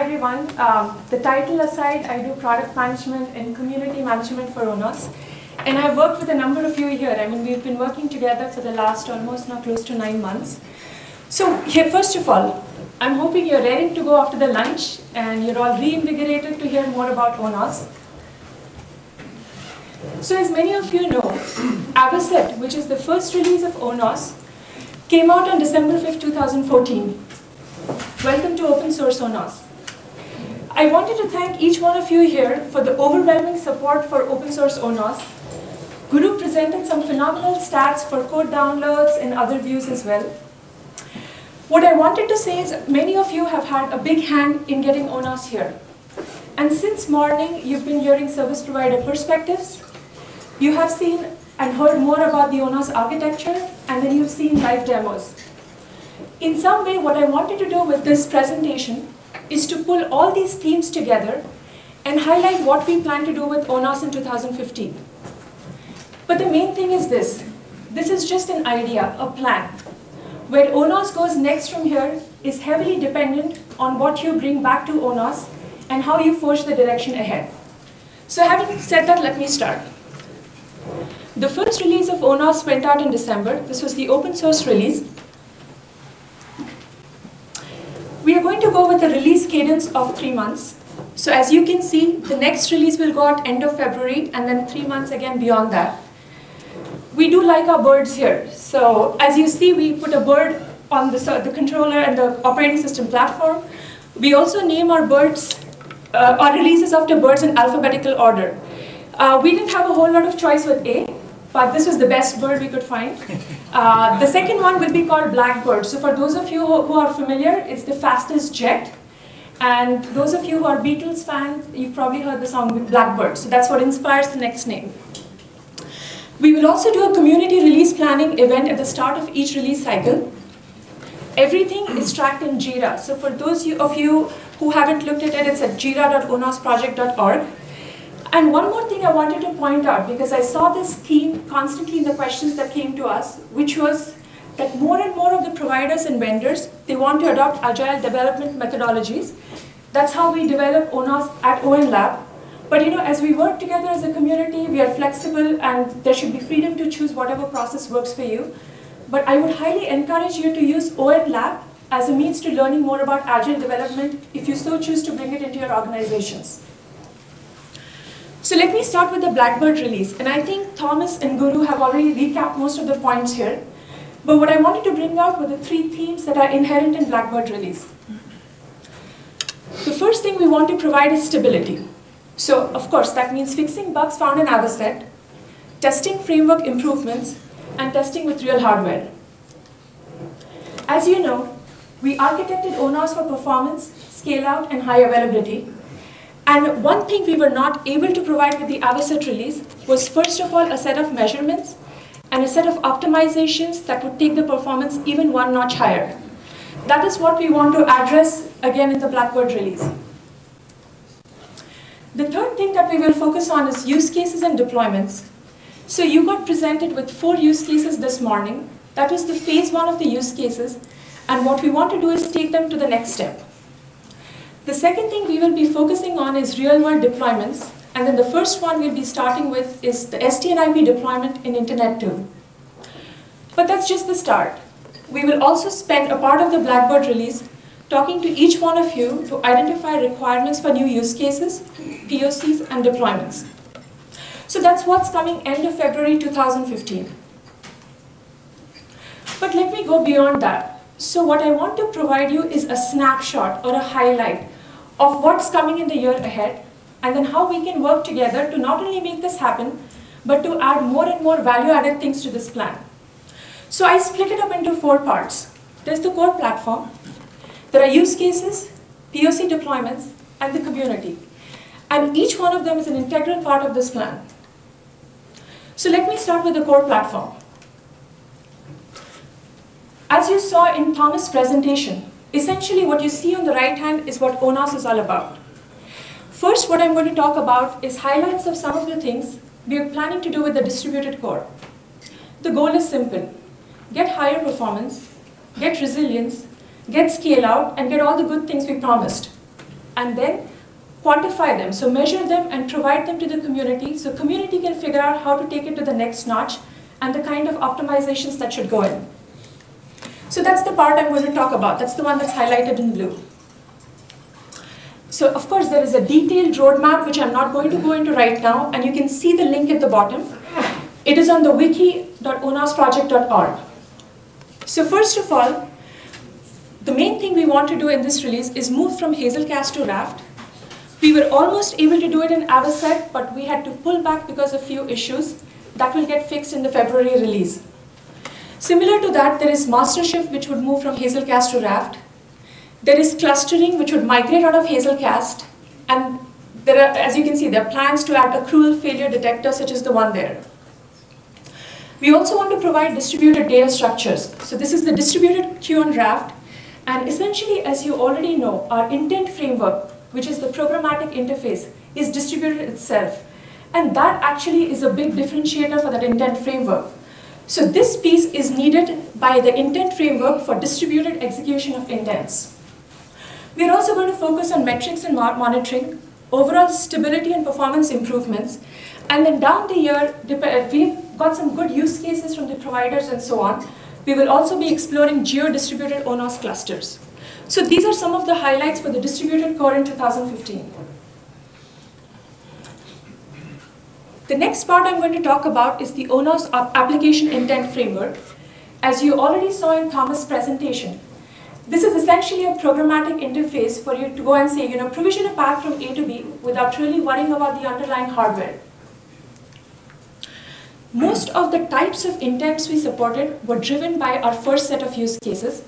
everyone. The title aside, I do product management and community management for ONOS. And I've worked with a number of you here. I mean, we've been working together for the last almost now close to 9 months. So here, first of all, I'm hoping you're ready to go after the lunch and you're all reinvigorated to hear more about ONOS. So as many of you know, Avocet, which is the first release of ONOS, came out on December 5, 2014. Welcome to Open Source ONOS. I wanted to thank each one of you here for the overwhelming support for Open Source ONOS. Guru presented some phenomenal stats for code downloads and other views as well. What I wanted to say is many of you have had a big hand in getting ONOS here. And since morning, you've been hearing service provider perspectives. You have seen and heard more about the ONOS architecture, and then you've seen live demos. In some way, what I wanted to do with this presentation is to pull all these themes together and highlight what we plan to do with ONOS in 2015. But the main thing is this. This is just an idea, a plan. Where ONOS goes next from here is heavily dependent on what you bring back to ONOS and how you forge the direction ahead. So having said that, let me start. The first release of ONOS went out in December. This was the open source release. We are going to go with a release cadence of 3 months. So as you can see, the next release will go out end of February and then 3 months again beyond that. We do like our birds here. So as you see, we put a bird on the controller and the operating system platform. We also name our birds, our releases after birds in alphabetical order. We didn't have a whole lot of choice with A, but this was the best bird we could find. The second one will be called Blackbird. So for those of you who are familiar, it's the fastest jet. And those of you who are Beatles fans, you've probably heard the song Blackbird. So that's what inspires the next name. We will also do a community release planning event at the start of each release cycle. Everything is tracked in Jira. So for those of you who haven't looked at it, it's at jira.onosproject.org. And one more thing I wanted to point out, because I saw this theme constantly in the questions that came to us, which was that more and more of the providers and vendors, they want to adopt agile development methodologies. That's how we develop ONOS at ON Lab. But you know, as we work together as a community, we are flexible and there should be freedom to choose whatever process works for you. But I would highly encourage you to use ON Lab as a means to learning more about agile development if you so choose to bring it into your organizations. So let me start with the Blackbird release. And I think Thomas and Guru have already recapped most of the points here. But what I wanted to bring out were the 3 themes that are inherent in Blackbird release. The first thing we want to provide is stability. So, of course, that means fixing bugs found in Avocet, testing framework improvements, and testing with real hardware. As you know, we architected ONOS for performance, scale out, and high availability. And one thing we were not able to provide with the Avocet release was, first of all, a set of measurements and a set of optimizations that would take the performance even 1 notch higher. That is what we want to address again in the Blackbird release. The third thing that we will focus on is use cases and deployments. So you got presented with 4 use cases this morning. That was the phase 1 of the use cases. And what we want to do is take them to the next step. The second thing we will be focusing on is real-world deployments. And then the first one we'll be starting with is the SDN-IP deployment in Internet 2. But that's just the start. We will also spend a part of the Blackbird release talking to each one of you to identify requirements for new use cases, POCs, and deployments. So that's what's coming end of February 2015. But let me go beyond that. So what I want to provide you is a snapshot or a highlight of what's coming in the year ahead, and then how we can work together to not only make this happen, but to add more and more value-added things to this plan. So I split it up into 4 parts. There's the core platform, there are use cases, POC deployments, and the community. And each one of them is an integral part of this plan. So let me start with the core platform. As you saw in Thomas' presentation, essentially what you see on the right hand is what ONOS is all about. First, what I'm going to talk about is highlights of some of the things we are planning to do with the distributed core. The goal is simple. Get higher performance, get resilience, get scale out, and get all the good things we promised. and then quantify them, so measure them and provide them to the community, so community can figure out how to take it to the next notch and the kind of optimizations that should go in. So that's the part I'm going to talk about. That's the one that's highlighted in blue. So of course there is a detailed roadmap which I'm not going to go into right now, and you can see the link at the bottom. It is on the wiki.onosproject.org. So first of all, the main thing we want to do in this release is move from Hazelcast to Raft. We were almost able to do it in Avocet, but we had to pull back because of few issues. That will get fixed in the February release. Similar to that, there is Mastershift, which would move from Hazelcast to Raft. There is clustering, which would migrate out of Hazelcast. And there are, as you can see, there are plans to add accrual failure detector, such as the one there. We also want to provide distributed data structures. So this is the distributed queue on Raft. And essentially, as you already know, our intent framework, which is the programmatic interface, is distributed itself. And that actually is a big differentiator for that intent framework. So this piece is needed by the intent framework for distributed execution of intents. We're also going to focus on metrics and monitoring, overall stability and performance improvements, and then down the year, we've got some good use cases from the providers and so on. We will also be exploring geo-distributed ONOS clusters. So these are some of the highlights for the distributed core in 2015. The next part I'm going to talk about is the ONOS application intent framework. As you already saw in Thomas' presentation, this is essentially a programmatic interface for you to go and say, provision a path from A to B without really worrying about the underlying hardware. Most of the types of intents we supported were driven by our first set of use cases.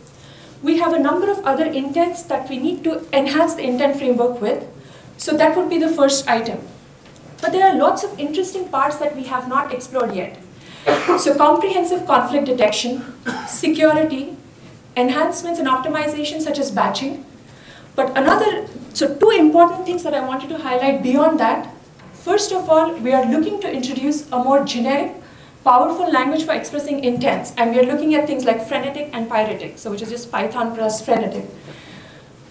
We have a number of other intents that we need to enhance the intent framework with. So that would be the first item. But there are lots of interesting parts that we have not explored yet. So comprehensive conflict detection, security, enhancements and optimization such as batching. But two important things that I wanted to highlight beyond that. First of all, we are looking to introduce a more generic, powerful language for expressing intents. And we are looking at things like frenetic and pyretic, so which is just Python plus frenetic.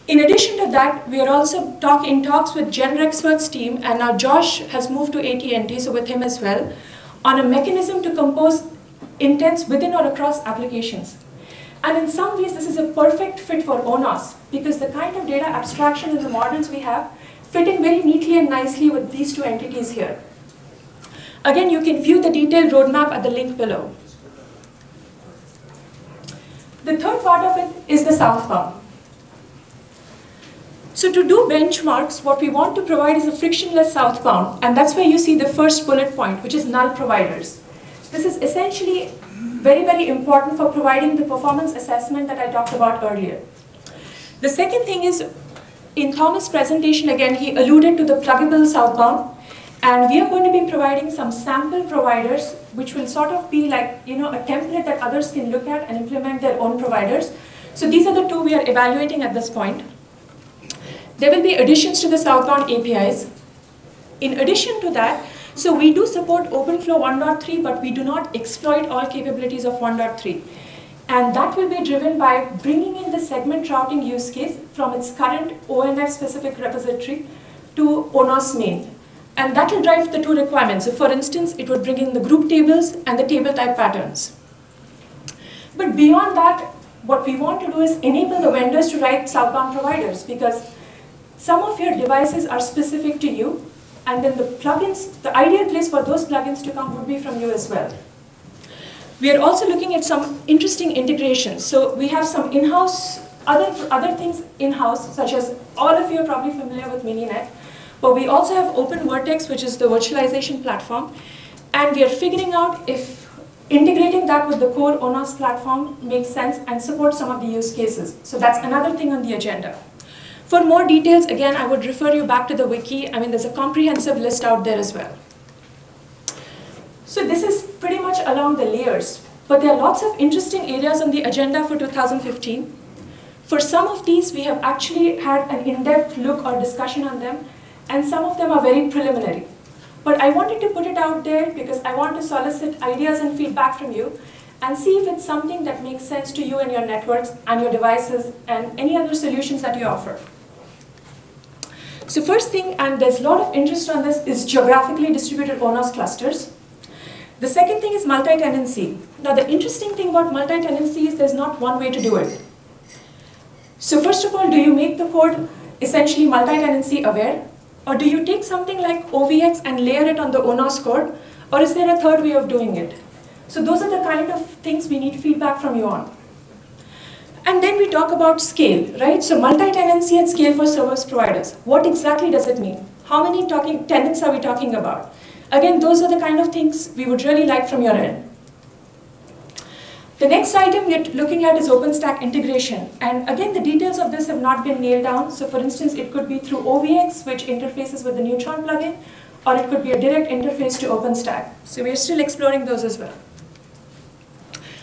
In addition to that, we are also in talks with GenRexpert's team, and now Josh has moved to AT&T, so with him as well, on a mechanism to compose intents within or across applications. And in some ways, this is a perfect fit for ONOS, because the kind of data abstraction and the models we have fit in very neatly and nicely with these two entities here. Again, you can view the detailed roadmap at the link below. The third part of it is the southbound. So to do benchmarks, what we want to provide is a frictionless southbound, and that's where you see the first bullet point, which is null providers. This is essentially very, very important for providing the performance assessment that I talked about earlier. The second thing is, in Thomas' presentation, again, he alluded to the pluggable southbound, and we are going to be providing some sample providers, which will sort of be like, a template that others can look at and implement their own providers. So these are the two we are evaluating at this point. There will be additions to the southbound APIs. In addition to that, so we do support OpenFlow 1.3, but we do not exploit all capabilities of 1.3. And that will be driven by bringing in the segment routing use case from its current ONF-specific repository to ONOS main. And that will drive the two requirements. So for instance, it would bring in the group tables and the table type patterns. But beyond that, what we want to do is enable the vendors to write southbound providers, because some of your devices are specific to you, and then the plugins, the ideal place for those plugins to come would be from you as well. We are also looking at some interesting integrations. So we have some in-house, other things in-house, such as all of you are probably familiar with Mininet, but we also have OpenVertex, which is the virtualization platform, and we are figuring out if integrating that with the core ONOS platform makes sense and supports some of the use cases. So that's another thing on the agenda. For more details, again, I would refer you back to the wiki. I mean, there's a comprehensive list out there as well. So this is pretty much along the layers, but there are lots of interesting areas on the agenda for 2015. For some of these, we have actually had an in-depth look or discussion on them, and some of them are very preliminary. But I wanted to put it out there because I want to solicit ideas and feedback from you and see if it's something that makes sense to you and your networks and your devices and any other solutions that you offer. So first thing, and there's a lot of interest on this, is geographically distributed ONOS clusters. The second thing is multi-tenancy. Now the interesting thing about multi-tenancy is there's not one way to do it. So first of all, do you make the code essentially multi-tenancy aware? Or do you take something like OVX and layer it on the ONOS code? Or is there a third way of doing it? So those are the kind of things we need feedback from you on. And then we talk about scale, right? So multi-tenancy at scale for service providers. What exactly does it mean? How many tenants are we talking about? Again, those are the kind of things we would really like from your end. The next item we're looking at is OpenStack integration. And again, the details of this have not been nailed down. So for instance, it could be through OVX, which interfaces with the Neutron plugin, or it could be a direct interface to OpenStack. So we're still exploring those as well.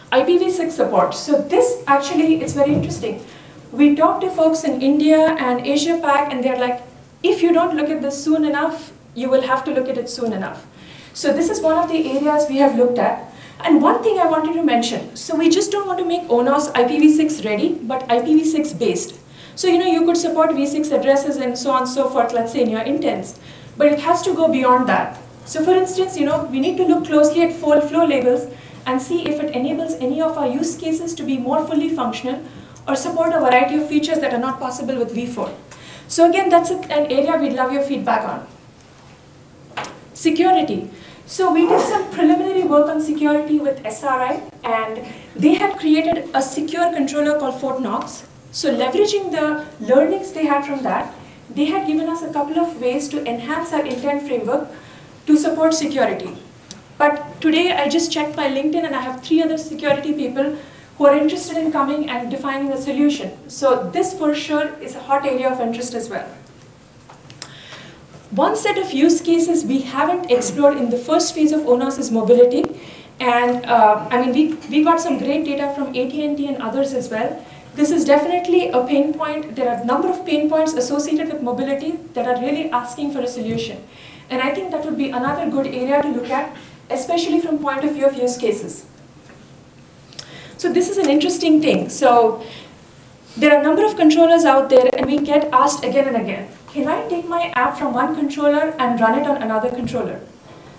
IPv6 support. So this actually, it's very interesting. We talked to folks in India and Asia Pac, and they're like, if you don't look at this soon enough, you will have to look at it soon enough. So this is one of the areas we have looked at. And one thing I wanted to mention, so we just don't want to make ONOS IPv6 ready, but IPv6 based. So you could support v6 addresses and so on and so forth, let's say in your intents, but it has to go beyond that. So for instance, we need to look closely at flow labels and see if it enables any of our use cases to be more fully functional or support a variety of features that are not possible with v4. So again, that's an area we'd love your feedback on. Security. So we did some preliminary work on security with SRI, and they had created a secure controller called Fort Knox. So leveraging the learnings they had from that, they had given us a couple of ways to enhance our intent framework to support security. But today I just checked my LinkedIn and I have 3 other security people who are interested in coming and defining a solution. So this for sure is a hot area of interest as well. One set of use cases we haven't explored in the first phase of ONOS is mobility. And we got some great data from AT&T and others as well. This is definitely a pain point. There are a number of pain points associated with mobility that are really asking for a solution. And I think that would be another good area to look at, especially from point of view of use cases. So this is an interesting thing. So there are a number of controllers out there, and we get asked again and again, can I take my app from one controller and run it on another controller?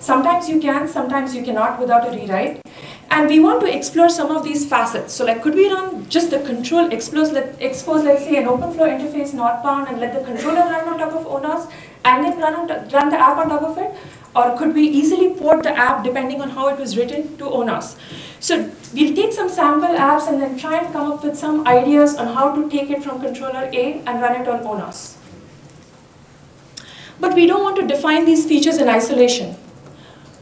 Sometimes you can, sometimes you cannot without a rewrite. And we want to explore some of these facets. So like, could we run just the control, expose, let's say, an OpenFlow interface northbound and let the controller run on top of ONOS and then run the app on top of it? Or could we easily port the app depending on how it was written to ONOS? So we'll take some sample apps and then try and come up with some ideas on how to take it from controller A and run it on ONOS. But we don't want to define these features in isolation.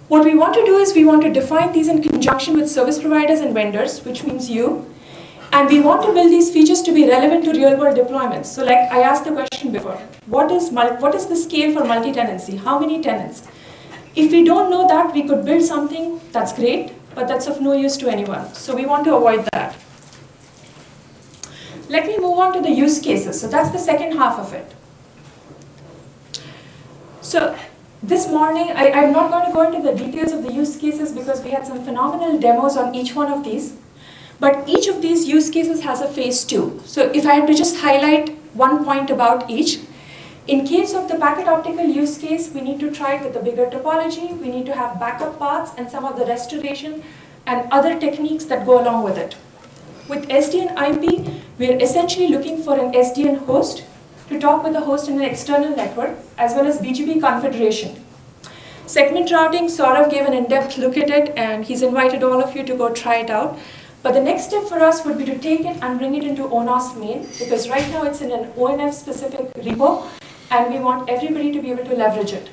What we want to do is we want to define these in conjunction with service providers and vendors, which means you. And we want to build these features to be relevant to real-world deployments. So like I asked the question before, what is the scale for multi-tenancy? How many tenants? If we don't know that, we could build something that's great, but that's of no use to anyone. So we want to avoid that. Let me move on to the use cases. So that's the second half of it. So this morning, I'm not going to go into the details of the use cases because we had some phenomenal demos on each one of these. But each of these use cases has a phase 2. So if I had to just highlight one point about each, in case of the packet optical use case, we need to try it with a bigger topology. We need to have backup paths and some of the restoration and other techniques that go along with it. With SDN IP, we're essentially looking for an SDN host to talk with the host in an external network, as well as BGP configuration. Segment routing, Saurav gave an in-depth look at it, and he's invited all of you to go try it out. But the next step for us would be to take it and bring it into ONOS main, because right now it's in an ONF-specific repo, and we want everybody to be able to leverage it.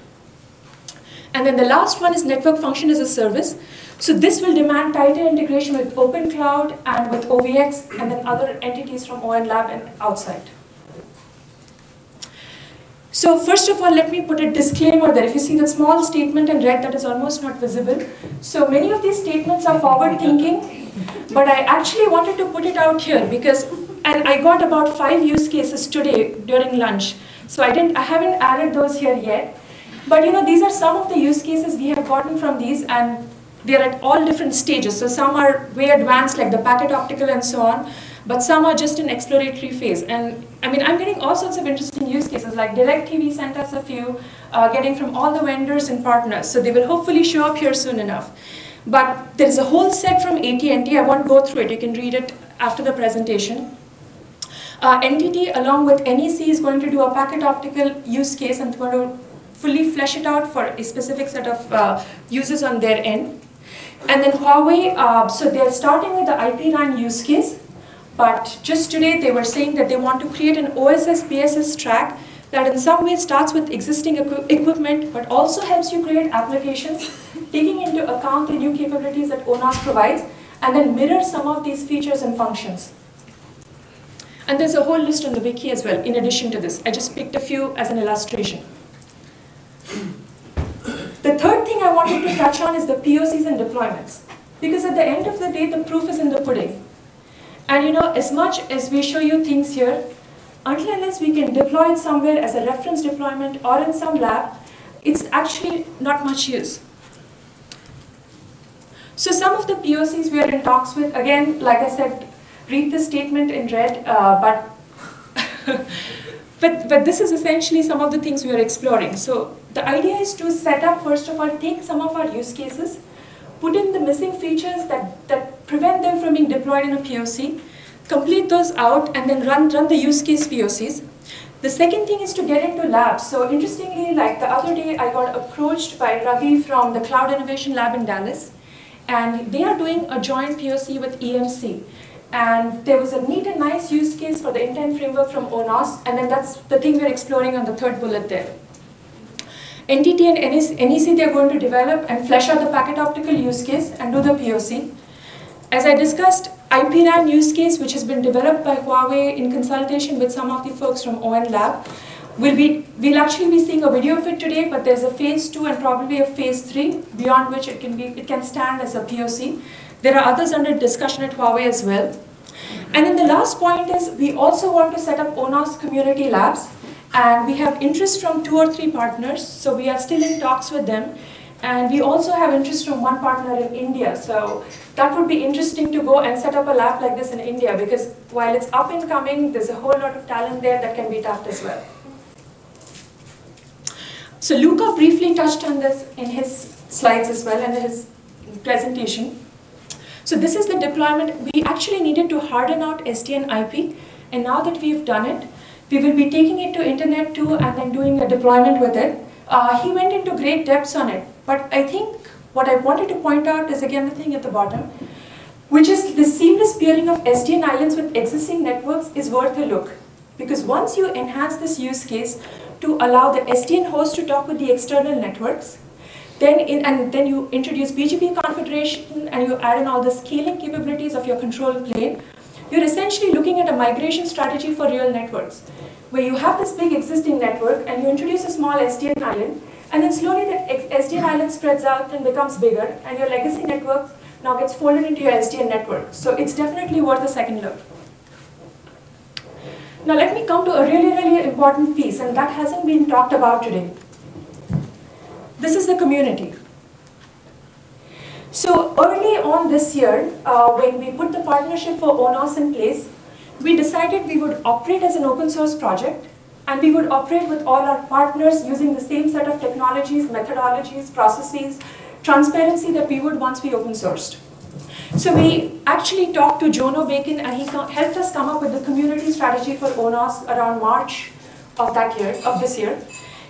And then the last one is network function as a service. So this will demand tighter integration with OpenCloud and with OVX, and then other entities from ONLab and outside. So first of all, let me put a disclaimer there. If you see that small statement in red that is almost not visible. So many of these statements are forward thinking, but I actually wanted to put it out here because, and I got about 5 use cases today during lunch. So I haven't added those here yet. But these are some of the use cases we have gotten from these, and they're at all different stages. So some are way advanced like the packet optical and so on. but some are just in exploratory phase. And I mean, I'm getting all sorts of interesting use cases, like DirecTV sent us a few, getting from all the vendors and partners. So they will hopefully show up here soon enough. But there is a whole set from AT&T. I won't go through it. You can read it after the presentation. NTT, along with NEC, is going to do a packet optical use case and going to fully flesh it out for a specific set of users on their end. And then Huawei, so they're starting with the IP RAN use case, but just today they were saying that they want to create an OSS-BSS track that in some way starts with existing equipment, but also helps you create applications, taking into account the new capabilities that ONOS provides, and then mirror some of these features and functions. And there's a whole list on the wiki as well, in addition to this. I just picked a few as an illustration. The third thing I wanted to touch on is the POCs and deployments. Because at the end of the day, the proof is in the pudding. And you know, as much as we show you things here, until unless we can deploy it somewhere as a reference deployment or in some lab, it's actually not much use. So some of the POCs we are in talks with, again, like I said, read the statement in red, but this is essentially some of the things we are exploring. So the idea is to set up, first of all, take some of our use cases, put in the missing features that prevent them from being deployed in a POC, complete those out, and then run the use case POCs. The second thing is to get into labs. So interestingly, like the other day, I got approached by Ravi from the Cloud Innovation Lab in Dallas, and they are doing a joint POC with EMC. And there was a neat and nice use case for the intent framework from ONOS, and then that's the thing we're exploring on the third bullet there. NTT and NEC, they're going to develop and flesh out the packet optical use case and do the POC. As I discussed, IP RAN use case, which has been developed by Huawei in consultation with some of the folks from ON Lab, we'll actually be seeing a video of it today, but there's a phase 2 and probably a phase 3, beyond which it can stand as a POC. There are others under discussion at Huawei as well. And then the last point is we also want to set up ONOS community labs, and we have interest from 2 or 3 partners, so we are still in talks with them. And we also have interest from one partner in India, so that would be interesting to go and set up a lab like this in India, because while it's up and coming, there's a whole lot of talent there that can be tapped as well. So Luca briefly touched on this in his slides as well and his presentation. So this is the deployment. We actually needed to harden out SDN IP, and now that we've done it, we will be taking it to Internet 2 and then doing a deployment with it. He went into great depths on it, but I think what I wanted to point out is again the thing at the bottom, which is the seamless peering of SDN islands with existing networks is worth a look. Because once you enhance this use case to allow the SDN host to talk with the external networks, then you introduce BGP configuration and you add in all the scaling capabilities of your control plane, you're essentially looking at a migration strategy for real networks, where you have this big existing network and you introduce a small SDN island, and then slowly the SDN island spreads out and becomes bigger, and your legacy network now gets folded into your SDN network. So it's definitely worth a second look. Now let me come to a really, really important piece, and that hasn't been talked about today. This is the community. So early on this year, when we put the partnership for ONOS in place, we decided we would operate as an open source project, and we would operate with all our partners using the same set of technologies, methodologies, processes, transparency that we would once we open sourced. So we actually talked to Jono Bacon, and he helped us come up with the community strategy for ONOS around March of this year.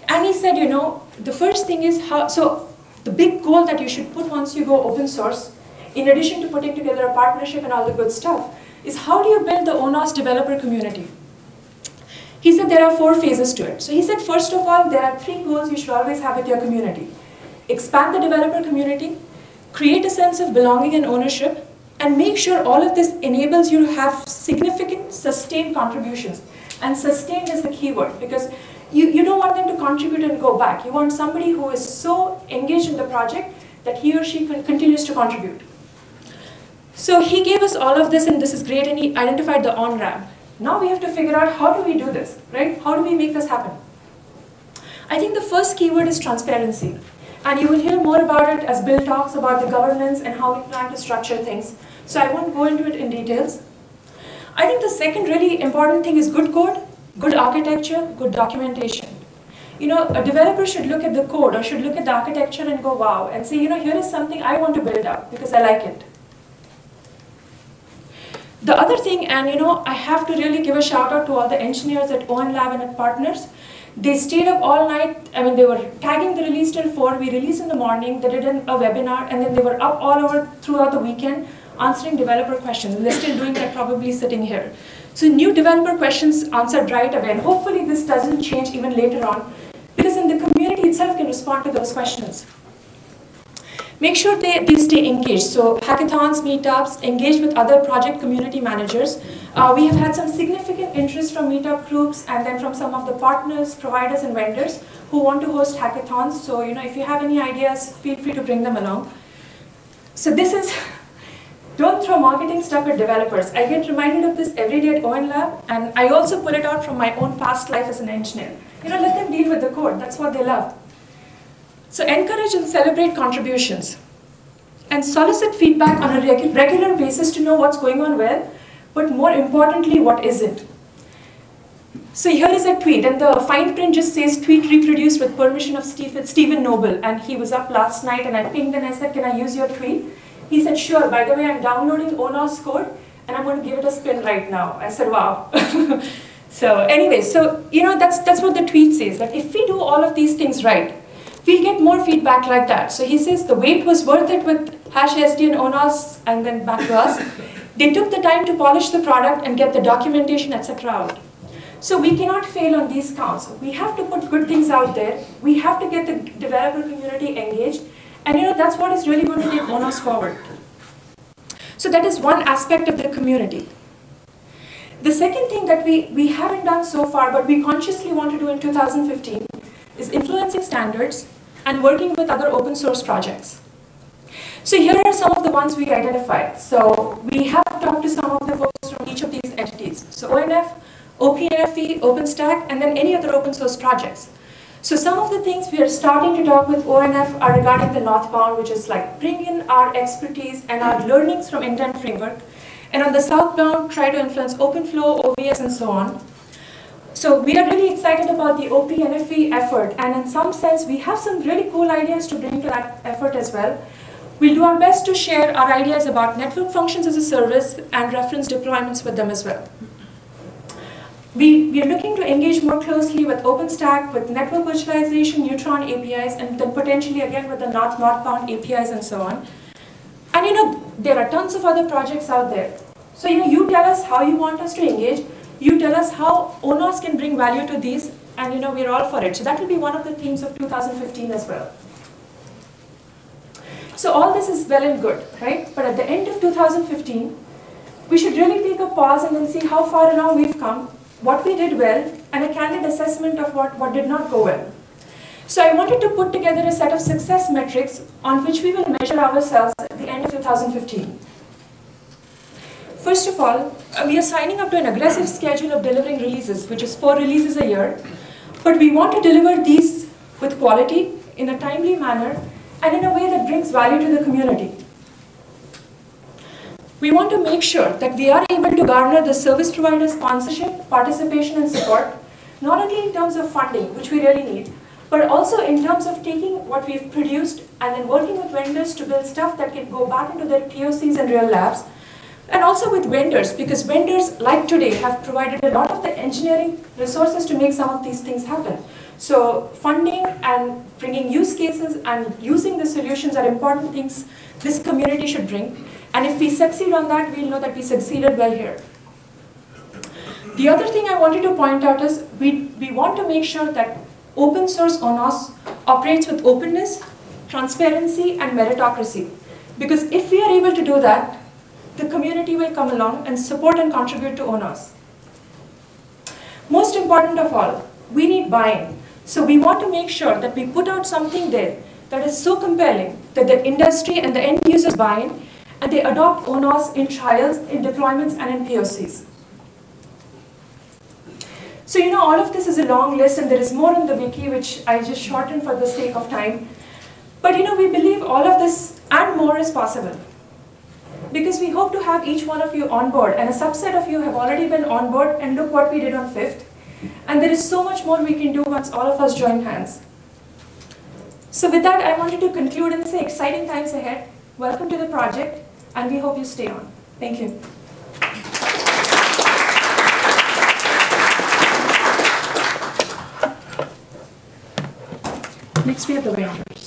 And he said, you know, the first thing is the big goal that you should put once you go open source, in addition to putting together a partnership and all the good stuff, is how do you build the ONOS developer community? He said there are 4 phases to it. So he said, first of all, there are 3 goals you should always have with your community. Expand the developer community, create a sense of belonging and ownership, and make sure all of this enables you to have significant, sustained contributions. And sustained is the key word, because you don't want them to contribute and go back. You want somebody who is so engaged in the project that he or she continues to contribute. So he gave us all of this, and this is great, and he identified the on-ramp. Now we have to figure out how do we do this, right? How do we make this happen? I think the first keyword is transparency. And you will hear more about it as Bill talks about the governance and how we plan to structure things. So I won't go into it in details. I think the second really important thing is good code, good architecture, good documentation. A developer should look at the code or should look at the architecture and go, wow, and say, here is something I want to build up because I like it. The other thing, and I have to really give a shout out to all the engineers at ON Lab and at Partners. They stayed up all night. They were tagging the release till 4. We released in the morning. They did a webinar, and then they were up all over throughout the weekend answering developer questions. And they're still doing that, probably sitting here. So new developer questions answered right away. And hopefully this doesn't change even later on, because then the community itself can respond to those questions. Make sure they stay engaged. So hackathons, meetups, engage with other project community managers. We have had some significant interest from meetup groups and then from some of the partners, providers, and vendors who want to host hackathons. So if you have any ideas, feel free to bring them along. So this is, don't throw marketing stuff at developers. I get reminded of this every day at ON Lab, and I also pull it out from my own past life as an engineer. Let them deal with the code. That's what they love. So encourage and celebrate contributions. And solicit feedback on a regular basis to know what's going on well, but more importantly, what isn't. So here is a tweet, and the fine print just says tweet reproduced with permission of Stephen Noble. And he was up last night, and I pinged and I said, can I use your tweet? He said, sure. By the way, I'm downloading ONOS code, and I'm going to give it a spin right now. I said, wow. So anyway, that's what the tweet says, that if we do all of these things right, we'll get more feedback like that. So he says the wait was worth it with #SD and ONOS, and then back to us. They took the time to polish the product and get the documentation, etc. out. So we cannot fail on these counts. We have to put good things out there. We have to get the developer community engaged. And that's what is really going to take ONOS forward. So that is one aspect of the community. The second thing that we haven't done so far, but we consciously want to do in 2015, is influencing standards and working with other open source projects. So here are some of the ones we identified. So we have talked to some of the folks from each of these entities. So ONF, OPNFV, OpenStack, and then any other open source projects. So some of the things we are starting to talk with ONF are regarding the northbound, which is like bring in our expertise and our learnings from Intent Framework. And on the southbound, try to influence OpenFlow, OVS, and so on. So we are really excited about the OPNFV effort, and in some sense, we have some really cool ideas to bring to that effort as well. We'll do our best to share our ideas about network functions as a service and reference deployments with them as well. We are looking to engage more closely with OpenStack, with network virtualization, Neutron APIs, and then potentially again with the northbound APIs and so on. And there are tons of other projects out there. So you tell us how you want us to engage. You tell us how ONOS can bring value to these, and we're all for it. So that will be one of the themes of 2015 as well. So all this is well and good, right? But at the end of 2015, we should really take a pause and then see how far along we've come, what we did well, and a candid assessment of what did not go well. So I wanted to put together a set of success metrics on which we will measure ourselves at the end of 2015. First of all, we are signing up to an aggressive schedule of delivering releases, which is 4 releases a year. But we want to deliver these with quality, in a timely manner, and in a way that brings value to the community. We want to make sure that we are able to garner the service provider sponsorship, participation, and support, not only in terms of funding, which we really need, but also in terms of taking what we've produced and then working with vendors to build stuff that can go back into their POCs and real labs. And also with vendors, because vendors like today have provided a lot of the engineering resources to make some of these things happen. So funding and bringing use cases and using the solutions are important things this community should bring. And if we succeed on that, we'll know that we succeeded well here. The other thing I wanted to point out is we want to make sure that open source ONOS operates with openness, transparency, and meritocracy. Because if we are able to do that, the community will come along and support and contribute to ONOS. Most important of all, we need buy-in. So we want to make sure that we put out something there that is so compelling that the industry and the end users buy in, and they adopt ONOS in trials, in deployments, and in POCs. So all of this is a long list, and there is more in the wiki, which I just shortened for the sake of time. But we believe all of this and more is possible. because we hope to have each one of you on board, and a subset of you have already been on board, and look what we did on 5th. And there is so much more we can do once all of us join hands. So with that, I wanted to conclude and say exciting times ahead. Welcome to the project, and we hope you stay on. Thank you. Next we have the vendors.